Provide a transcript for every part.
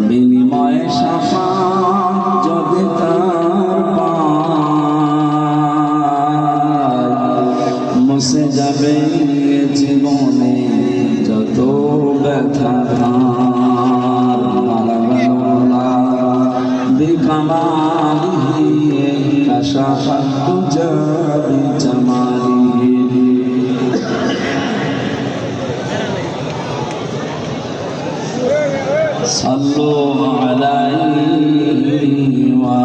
বিনিময়ে শাফাত যদি তার পায়, মুছে যাবে জীবনে যত ব্যথা বিকামালিহি কাশাফাত তুজা বিজামালিহি। সাল্লু আলাইহি ওয়া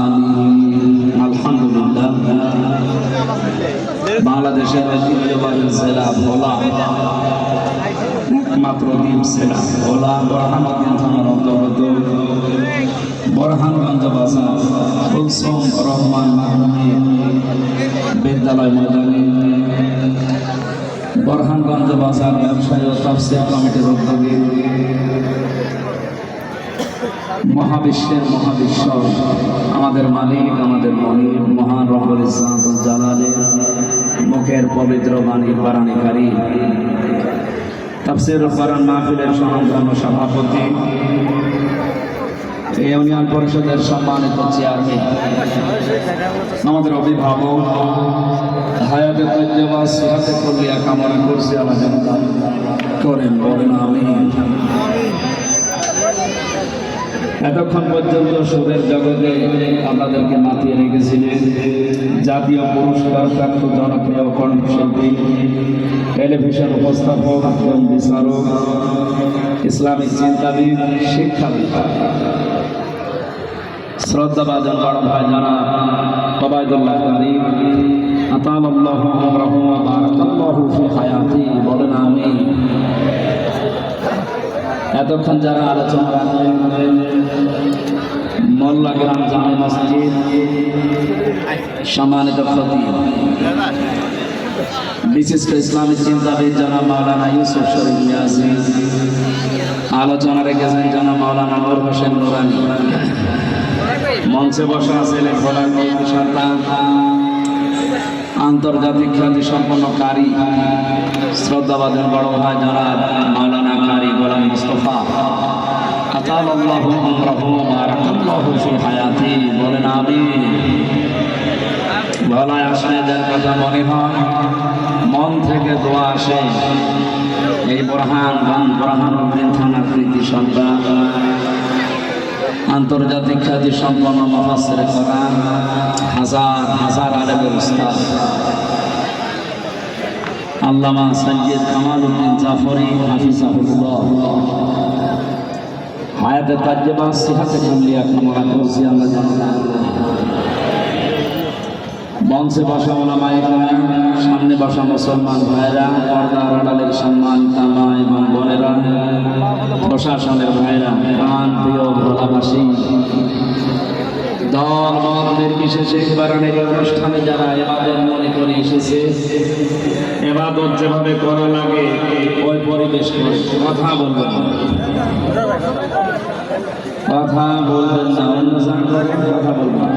আলিহি। আলহামদুলিল্লাহ, বাংলাদেশের ঐতিহ্যবাহী জেলা ভোলা, একমাত্র দ্বীপ জেলা ভোলা বোরহানুদ্দিন থানার অন্তর্গত বোরহানগঞ্জ বাজার কুলসুম রহমান মাধ্যমিক বিদ্যালয় ময়দানে বোরহানগঞ্জ বাজার ব্যবসায়ী ও তাফসীর কমিটির উদ্যোগে মহাবিশ্বের মহাবিশ্ব আমাদের মালিক, আমাদের মনিব মহান রব্বুল ইজ্জত ওয়াল জালালের মুখের পবিত্র বাণী পারানিকারী তাফসীর কোরআন মাহফিলের সম্মানিত সভাপতি, ইউনিয়ন পরিষদের সম্মানিত চেয়ারম্যান, আমাদের অভিভাবক, হায়াতে তাইয়্যিবা সিহাতে কুল্লিয়া কামনা করছি আল্লাহ যেন করেন, বলেন আমিন। এতক্ষণ পর্যন্ত সুরের জগতে আপনাদেরকে মাতিয়ে রেখেছিলেন জাতীয় পুরস্কার প্রাপ্ত জনপ্রিয় কণ্ঠশিল্পী, টেলিভিশন উপস্থাপক এবং বিচারক, ইসলামিক চিন্তাবিদ, শিক্ষাবিদ, শ্রদ্ধাভাজন বড় ভাই জনাব ওবায়দুল্লাহ কারী আতালাল্লাহু আমরাহু ওয়া বারাকাল্লাহু ফি হায়াতি, বলেন আমিন। এতক্ষণ যারা আলোচনা রাখলেন মোল্লা গ্রাম জামে মসজিদ সম্মানিত খতিব, বিশিষ্ট ইসলামিক চিন্তাবিদ জনাব মাওলানা ইউসুফ শরীফ নিয়াজি, আলোচনা রেখেছেন জনাব মাওলানা নূর হোসেন নুরানী, মঞ্চে বসা ছিলেন ভোলার কৌমি সন্তান, আন্তর্জাতিক খ্যাতি সম্পন্ন কারি, শ্রদ্ধাভাজন বড় ভাই জনাব মাওলানা কারি গোলাম মুস্তাফা আতালাল্লাহু আমরাহু ওয়া বারাকাল্লাহু ফি হায়াতি, বলেন আমিন। ভোলায় আসলে যার কথা মনে হয় মন থেকে দোয়া আসে, এই বোরহানুদ্দিন থানার কৃতি সন্তান, আন্তর্জাতিক খ্যাতি সম্পন্ন মুফাসসিরে কোরআন, হাজার হাজার আলেমের উস্তাদ আল্লামা সৈয়দ কামালউদ্দিন জাফরি হাফিজাহুল্লাহ হায়াতে তাইয়্যিবা সিহাতে কুল্লিয়া কামনা করছি আল্লাহ জান্নাত। মঞ্চে বসা ওলামায়ে কেরাম, সামনে বসা মুসলমান ভাইরা, পর্দার আড়ালের সম্মানিত মা এবং বোনেরা, প্রশাসনের ভাইরা, প্রাণ প্রিয় ভোলাবাসী, দল মত নির্বিশেষে বারানের অনুষ্ঠানে যারা এবাদত মনে করে এসেছে, এবাদত যেভাবে করা লাগে ওই পরিবেশ করে কথা বলবেন না, অন্য জায়গায় কথা বলবেন।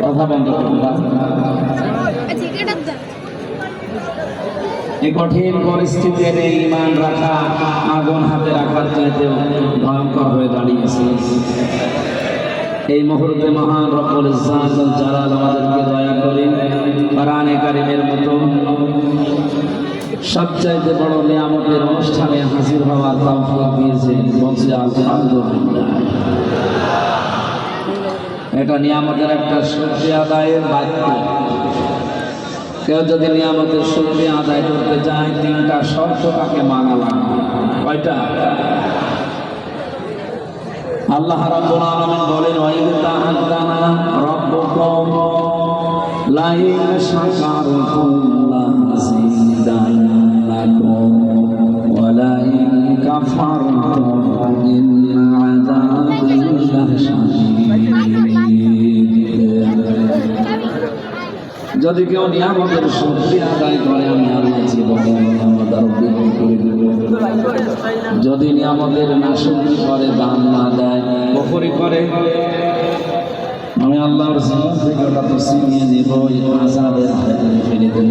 কথা বন্ধ করুন। এই কঠিন পরিস্থিতিতে ঈমান রাখা আগুন হাতে রাখার চাইতেও ভয়ঙ্কর হয়ে দাঁড়িয়েছে। এই মুহূর্তে মহান রব্বুল ইজ্জত ওয়াল জালাল আমাদেরকে দয়া করে কোরআনে কারীমের মতো সবচাইতে বড় নিয়ামতের অনুষ্ঠানে হাজির হওয়ার তৌফিক দিয়েছেন, বলছি আলহামদুলিল্লাহ। এটা নিয়ামতের একটা শুকরিয়া আদায়ের বাক্য। কেউ যদি নিয়ামতের শুকরিয়া আদায় করতে চায়, তিনটা শর্ত তাকে মানা লাগবে। কয়টা? আল্লাহ রাব্বুল আলামিন বলেন, ওয়াইদ তাআযানা রাব্বুকুম লা ইন শাকারতুম লাযিদান্নাকুম ওয়া লা ইন কাফারতুম ইন্না আযাবি লাশাদীদ। যদি কেউ নিয়ামতের শুকরিয়া আদায় করে, আমি আল্লাহ জীবনে নিয়ামত আরো বৃদ্ধি করে দেব। যদি নিয়ামতের নাশুকরি করে, দান না দেয়, কুফরি করে, আমি আমি আল্লাহর জীবন থেকে ওটা তো ছিনিয়ে নিব, আযাবের ভেতরে ফেলে দেব।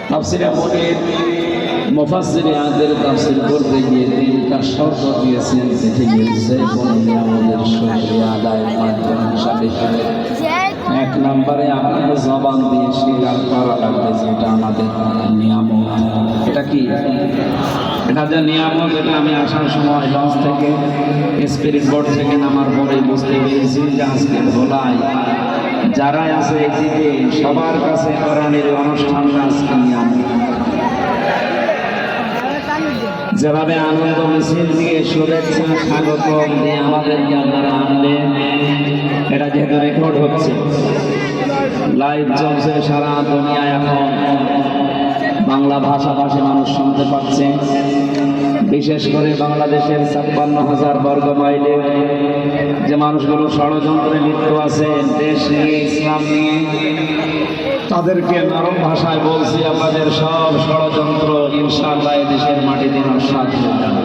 তাফসীরে মুনির মুফাসসিরে আদের তাফসীর করতে গিয়ে তিনটা শর্ত দিয়েছেন, পৃথিবীর যে কোনো নিয়ামতের শুকরিয়া আদায়ের মাধ্যম হিসাবে। এক নম্বরে আপনাকে জবান দিয়ে স্বীকার করা লাগবে যে এটা আমাদের নিয়ামত। এটা কি? এটা যে নিয়ামত, এটা আমি আসার সময় লঞ্চ থেকে স্পিরিট বোর্ড থেকে নামার পরে বুঝতে পেরেছি যে আজকে ভোলায় যারা আছে এদিকে সবার কাছে কোরআনের অনুষ্ঠানটা আজকে নিয়ামত। যেভাবে আনন্দ মিছিল দিয়ে শুভেচ্ছা স্বাগত দিয়ে আমাদেরকে আপনারা আনলেন, এটা যেহেতু রেকর্ড হচ্ছে, লাইভ চলছে সারা দুনিয়ায়, এখন বাংলা ভাষাভাষী মানুষ শুনতে পাচ্ছে। বিশেষ করে বাংলাদেশের 56,000 বর্গ মাইলে যে মানুষগুলো ষড়যন্ত্রে লিপ্ত আছে, দেশ নিয়ে ইসলাম নিয়ে, তাদেরকে নরম ভাষায় বলছি, আমাদের সব ষড়যন্ত্র ইনশাআল্লাহ দেশের মাটিতে নস্যাৎ হয়ে যাবে।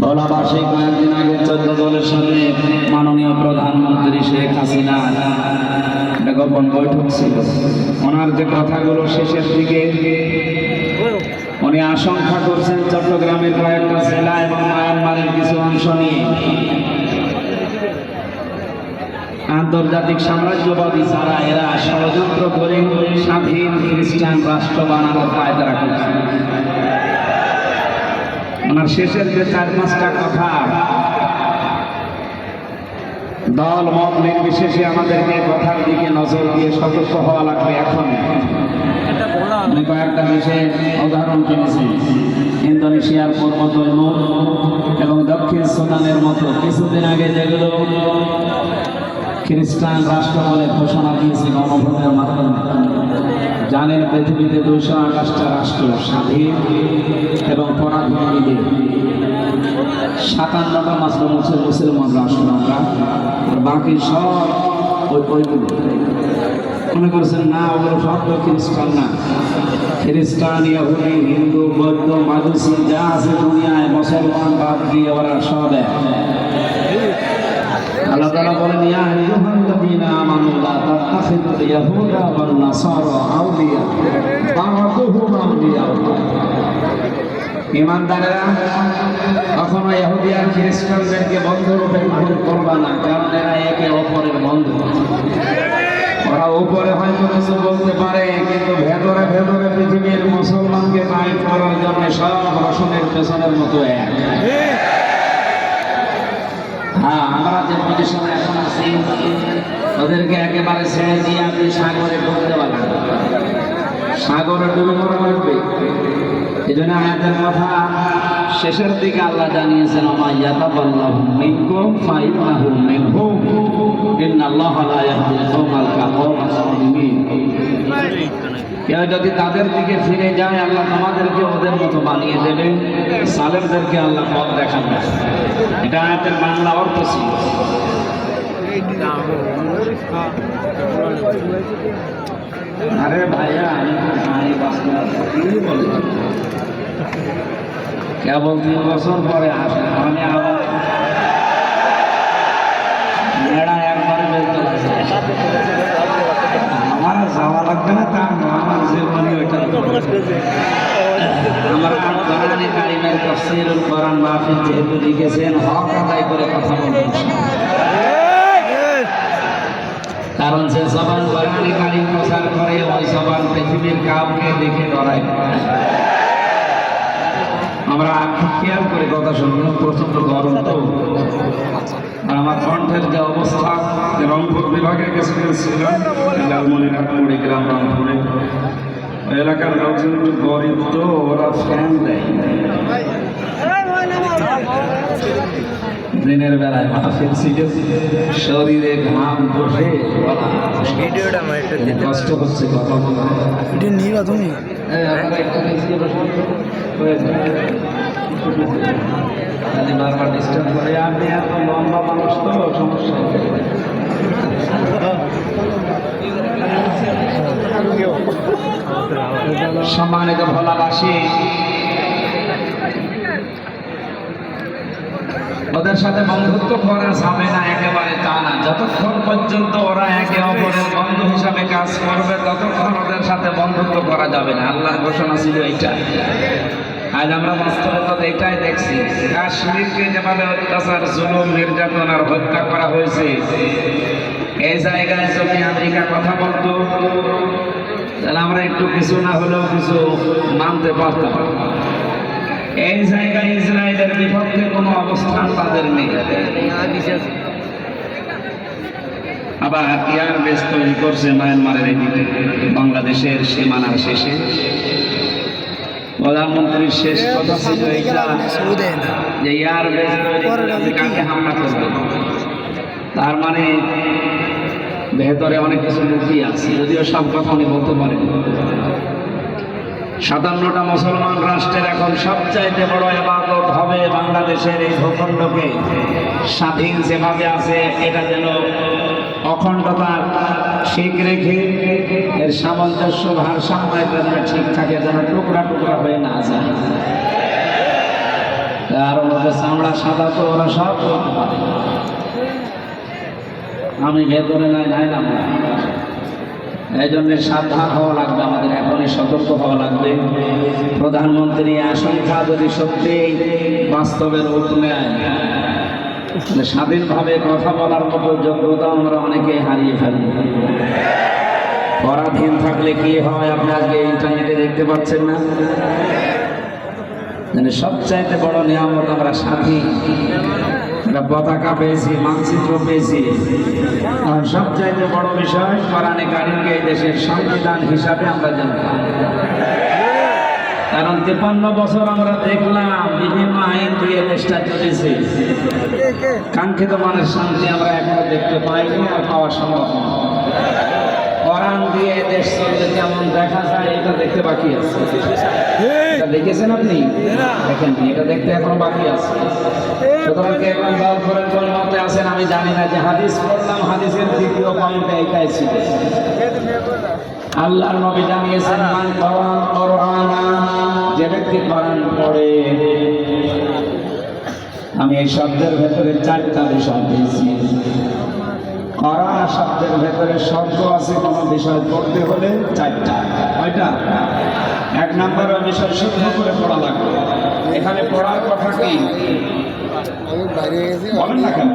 ভোলাবাসী কয়েকদিন আগে 14 দলের সাথে মাননীয় প্রধানমন্ত্রী শেখ হাসিনা একটা গোপন বৈঠক ছিল। ওনার যে কথাগুলো শেষের দিকে উনি আশঙ্কা করছেন চট্টগ্রামের কয়েকটা জেলা এবং মায়ানমারের কিছু অংশ নিয়ে আন্তর্জাতিক সাম্রাজ্যবাদী যারা এরা ষড়যন্ত্র করে স্বাধীন খ্রিস্টান রাষ্ট্র বানানোর পায়তারা করছে। ওনার শেষের যে 4-5টা কথা, দল মত নির্বিশেষে আমাদেরকে কথার দিকে নজর দিয়ে সতর্ক হওয়া লাগবে। এখন আমি কয়েকটা দেশের উদাহরণ পেয়েছি, ইন্দোনেশিয়ার পূর্বতৈম এবং দক্ষিণ সুদানের মতো কিছুদিন আগে যেগুলো খ্রিস্টান রাষ্ট্র বলে ঘোষণা দিয়েছে গণভোটের মাধ্যমে। জানেন পৃথিবীতে 228টা রাষ্ট্র স্বাধীন এবং পরাধীন মিলে 57টা মাত্র মুসলমান রাষ্ট্র আমরা, আর বাকি সব ওইগুলো। মনে করছেন না ওগুলো সব তো খ্রিস্টান না, খ্রিস্টান, ইহুদি, হিন্দু, বৌদ্ধ, মাজুসি যা আছে দুনিয়ায় মুসলমান বাদ দিয়ে ওরা সব এক। আল্লাহ তাআলা বলেন, ইয়া আইয়ুহাল্লাযীনা আমানু লা তাত্তাখিযুল ইয়াহুদা ওয়ান নাসারা আউলিয়া বা'দুহুম আউলিয়া। ঈমানদারেরা কখনো ইহুদি আর খ্রিস্টানদেরকে বন্ধুরূপে গ্রহণ করবা না, কারণ এরা একে অপরের বন্ধু। ওরা উপরে হয়তো কিছু বলতে পারে, কিন্তু ভেতরে ভেতরে পৃথিবীর মুসলমানকে বাইট করার জন্য সব রসুনের পেছনের মতো এক। হ্যাঁ, আমরা যে পজিশনে এখন আছি ওদেরকে একেবারে ছেড়ে দিয়ে আপনি সাগরে ঢুকতে পারবেন, সাগরে ডুবে মরা লাগবে। এই জন্য আয়াতের কথা শেষের দিকে আল্লাহ জানিয়েছেন, ওমা ইয়াতাকাল্লাহু মিনকুম ফাইন্নাহু মিনহুম ইন্নাল্লাহা লা ইয়াহদিল কওমাল কাফিরিন। কেউ যদি তাদের দিকে ফিরে যায়, আল্লাহ তোমাদেরকে ওদের মতো বানিয়ে দেবে, সালেমদেরকে আল্লাহ পথ দেখাবে। এটা আয়াতের বাংলা অর্থ ছিল। আরে ভাইয়া, কেবল 3 বছর পরে আসে, মানে আবার মেড়া একবারে বেরোতে লাগছে। আমার যাওয়া লাগবে না, তা আমার জীবনে ওইটা আমার কোরআনে কারিমের তাফসীরুল কোরআন মাহফিল যেহেতু লিখেছেন, হক আদায় করে কথা বলবেন। কারণ যে জবান কোরআনে কারিম প্রচার করে, ওই জবান পৃথিবীর কাউকে দেখে ডরায়। আমরা খেয়াল করে কথা শুনলাম, প্রচন্ড গরম তো, আর আমার কণ্ঠের যে অবস্থা, রংপুর বিভাগের কাছে ছিলাম, লালমনিরহাট কুড়িগ্রাম রংপুরে, ওই এলাকার লোকজন একটু গরিব তো, ওরা ফ্যান দেয় দিনের বেলায়, মাহফিল সিটে শরীরে ঘাম বসে কষ্ট হচ্ছে কথা বলা। বারবার ডিস্টার্ব করে, আপনি এত লম্বা মানুষ তো সমস্যা। সম্মানিত ভোলাবাসী, ওদের সাথে বন্ধুত্ব করা যাবে না একেবারে তা না। যতক্ষণ পর্যন্ত ওরা একে অপরের বন্ধু হিসাবে কাজ করবে ততক্ষণ ওদের সাথে বন্ধুত্ব করা যাবে না। আল্লাহর ঘোষণা ছিল এইটা। আজ আমরা বাস্তবতা এটাই দেখছি। কাশ্মীরকে যেভাবে অত্যাচার, জুলুম, নির্যাতন আর হত্যা করা হয়েছে, এই জায়গায় যদি আমেরিকা কথা বলতো তাহলে আমরা একটু কিছু না হলেও কিছু মানতে পারতাম। এই জায়গায় ইসরায়েলের বিপক্ষে কোনো অবস্থান তাদের নেই। আবার এয়ার বেস তৈরি করছে মায়ানমারের এদিকে, বাংলাদেশের সীমানার শেষে। প্রধানমন্ত্রীর শেষ কথা ছিল এইটা যে এয়ার বেস তৈরি করে কাকে হামলা করবে। তার মানে ভেতরে অনেক কিছু লুকিয়ে আছে, যদিও সব কথা উনি বলতে পারেন। 57টা মুসলমান রাষ্ট্রের এখন সবচাইতে বড় ইবাদত হবে বাংলাদেশের এই ভূখণ্ডকে স্বাধীন যেভাবে আছে এটা যেন অখণ্ডতা ঠিক রেখে এর সামঞ্জস্য ভারসাম্য এটা যেন ঠিক থাকে, যেন টুকরা টুকরা হয়ে না যায়। আর ওদের চামড়া সাদা তো ওরা সব করতে পারে, আমি ভেতরে নাই না। এই জন্য সাবধান হওয়া লাগবে, আমাদের এখনই সতর্ক হওয়া লাগবে। প্রধানমন্ত্রী আশঙ্কা যদি সত্যি বাস্তবের রূপ নেয়, স্বাধীনভাবে কথা বলার মতো যোগ্যতা আমরা অনেকে হারিয়ে ফেলি। পরাধীন থাকলে কি হয় আপনি আজকে ইন্টারনেটে দেখতে পাচ্ছেন না? সবচাইতে বড় নিয়ামত আমরা সাথী, পতাকা পেয়েছি, মানচিত্র পেয়েছি। আর সবচাইতে বড় বিষয় কোরআনে কারিমকে এই দেশের সংবিধান হিসাবে আমরা জানতাম। কারণ 53 বছর আমরা দেখলাম বিভিন্ন আইন দিয়ে দেশটা চলেছে, কাঙ্ক্ষিত মানের শান্তি আমরা এখনো দেখতে পাইনি, আর পাওয়া সম্ভব না। কোরআন দিয়ে দেশ চলতে কেমন দেখা যায় এটা দেখতে বাকি আছে। এটা দেখেছেন আপনি? দেখেন, এটা দেখতে এখনো বাকি আছে। সুতরাং কে এখন দল করেন কোন মতে আছেন আমি জানি না। যে হাদিস পড়লাম, হাদিসের দ্বিতীয় পয়েন্ট এইটাই ছিল। আল্লাহর নবী জানিয়েছেন, মান কোরআনা, যে ব্যক্তি কোরআন পড়ে। আমি এই শব্দের ভেতরে 4টা বিষয় পেয়েছি। কোরআন শব্দের ভেতরে শব্দ আছে, কোনো বিষয় পড়তে হলে 4টা। কয়টা? 1 নম্বরের বিষয় শুদ্ধ করে পড়া লাগবে। এখানে পড়ার কথা কি বলেন না কেন?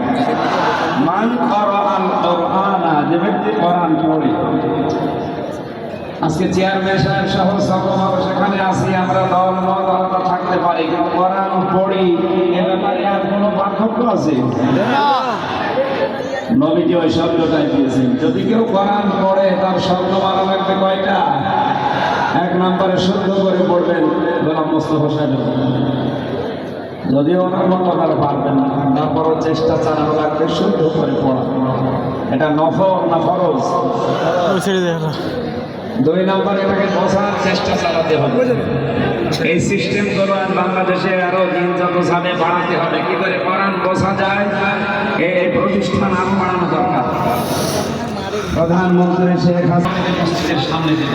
মান কোরআন কোরআনা, যে ব্যক্তি কোরআন পড়ে। আজকে চেয়ারম্যান সাহেব সহ সকল সেখানে আসি, আমরা দল মত আলাদা থাকতে পারি, কিন্তু কোরআন পড়ি এ ব্যাপারে আর কোনো পার্থক্য আছে? নবীজি ওই শব্দটাই দিয়েছেন। যদি কেউ কোরআন পড়ে তার শব্দ মানা লাগবে কয়টা? 1 নম্বরে শুদ্ধ করে পড়বেন গোলাম মোস্তফা সাহেব। যদিও ওনার মতো ওনারা পারবেন না, তারপরও চেষ্টা চালানো লাগবে শুদ্ধ করে পড়া। এটা নফল না ফরজ? 2 নম্বরে এটাকে বোঝার চেষ্টা চালাতে হবে। এই সিস্টেমগুলো বাংলাদেশে আরো দিন যত যাবে বাড়াতে হবে। কি করে কোরআন বোঝা যায়, এই প্রতিষ্ঠান আরো বাড়ানো দরকার। প্রধানমন্ত্রী শেখ হাসিনা মসজিদের সামনে দিল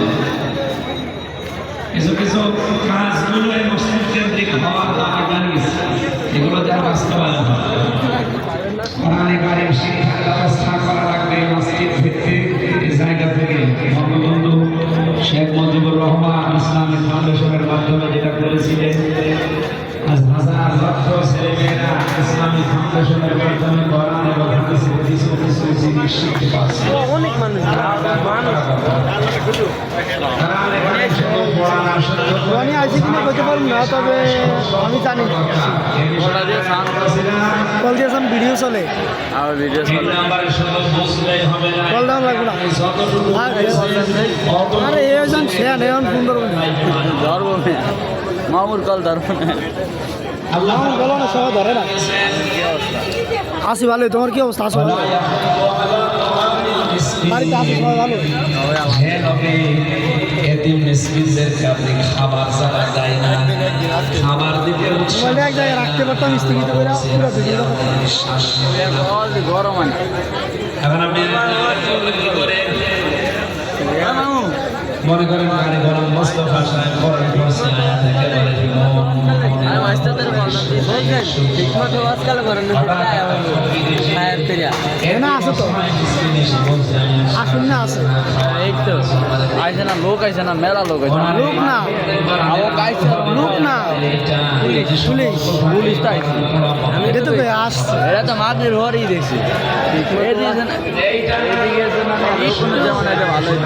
কিছু কিছু কাজগুলো এই মসজিদ কেন্দ্রিক হওয়ার দাবি জানিয়েছে। এগুলো যারা বাস্তবায়ন হয়, কোরআনে কারিম শিক্ষার ব্যবস্থা করা লাগবে মসজিদ ভিত্তিক। এই জায়গা থেকে বঙ্গবন্ধু শেখ মুজিবুর রহমান ইসলামিক ফাউন্ডেশনের মাধ্যমে যেটা করেছিলেন, আজ হাজার লক্ষ ছেলেমেয়েরা ইসলামিক ফাউন্ডেশনের মাধ্যমে কোরআন এবং হাদিসের কিছু কিছু জিনিস শিখতে পারছে। অনেক মানুষ আমি আছি কিনা বলতে পারবো না, তবে আমি জানি কল দিয়ে ভিডিও চলে, ভিডিও কল দাম লাগবে না। আরে এজন শেয়ার এখন সুন্দর ধরবো মামুর কল ধরবো না, বলো না সবাই ধরে না। আসি ভালো, তোমার কি অবস্থা? আসো বাড়িতে আসি সবাই ভালো? এতিম মিসকিনদেরকে আপনি খাবার ছাড়া দেয় না, মোবাইলে এক জায়গায় রাখতে পারতাম স্থগিত করে পুরো ভিডিও গরম হয় না। এখন আপনি মনে করেন গাড়ি গরম মোস্তফা সাহেব কোরআন পড়ছে আয়াত একেবারে না আছে তো আসুন না আছে এই তো আইছে না, লোক আইছে না, মেলা লোক আইছে না। লোক না লোক না পুলিশ পুলিশটা আইছে। এটা তো আসছে এটা তো মাগরির হরই দেখছি। এদিকে যেমন এটা ভালোই